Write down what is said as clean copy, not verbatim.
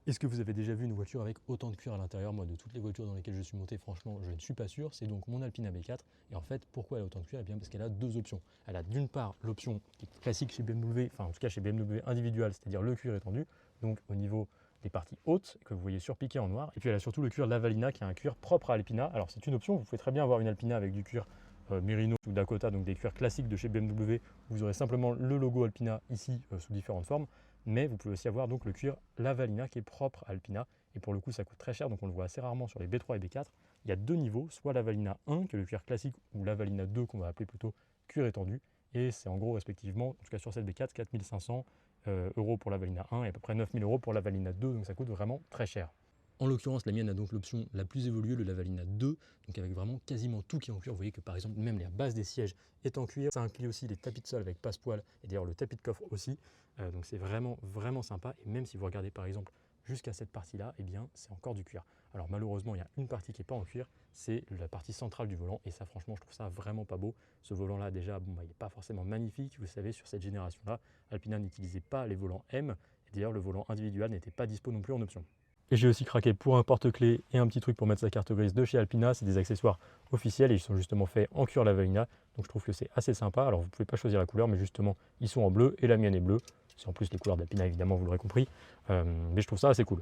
Est-ce que vous avez déjà vu une voiture avec autant de cuir à l'intérieur? Moi, de toutes les voitures dans lesquelles je suis monté, franchement, je ne suis pas sûr. C'est donc mon Alpina B4. Et en fait, pourquoi elle a autant de cuir? Eh bien, parce qu'elle a deux options. Elle a d'une part l'option qui est classique chez BMW, enfin en tout cas chez BMW individual, c'est-à-dire le cuir étendu, donc au niveau des parties hautes, que vous voyez surpiquées en noir. Et puis elle a surtout le cuir Lavalina, qui est un cuir propre à Alpina. Alors c'est une option, vous pouvez très bien avoir une Alpina avec du cuir Merino ou Dakota, donc des cuirs classiques de chez BMW. Vous aurez simplement le logo Alpina ici sous différentes formes. Mais vous pouvez aussi avoir donc le cuir Lavalina qui est propre à Alpina. Et pour le coup, ça coûte très cher, donc on le voit assez rarement sur les B3 et B4. Il y a deux niveaux, soit Lavalina 1, qui est le cuir classique, ou Lavalina 2, qu'on va appeler plutôt cuir étendu. Et c'est en gros, respectivement, en tout cas sur cette B4, 4500 euros pour Lavalina 1 et à peu près 9000 euros pour Lavalina 2, donc ça coûte vraiment très cher. En l'occurrence, la mienne a donc l'option la plus évoluée, le Lavalina 2, donc avec vraiment quasiment tout qui est en cuir. Vous voyez que par exemple, même la base des sièges est en cuir. Ça inclut aussi les tapis de sol avec passepoil et d'ailleurs le tapis de coffre aussi. Donc c'est vraiment, vraiment sympa. Et même si vous regardez par exemple jusqu'à cette partie-là, eh bien c'est encore du cuir. Alors malheureusement, il y a une partie qui n'est pas en cuir, c'est la partie centrale du volant. Et ça, franchement, je trouve ça vraiment pas beau. Ce volant-là, déjà, bon, il n'est pas forcément magnifique. Vous savez, sur cette génération-là, Alpina n'utilisait pas les volants M. Et d'ailleurs, le volant individuel n'était pas dispo non plus en option. Et j'ai aussi craqué pour un porte-clés et un petit truc pour mettre sa carte grise de chez Alpina. C'est des accessoires officiels et ils sont justement faits en cuir Lavalina. Donc je trouve que c'est assez sympa. Alors vous ne pouvez pas choisir la couleur, mais justement ils sont en bleu et la mienne est bleue. C'est en plus les couleurs d'Alpina évidemment, vous l'aurez compris. Mais je trouve ça assez cool.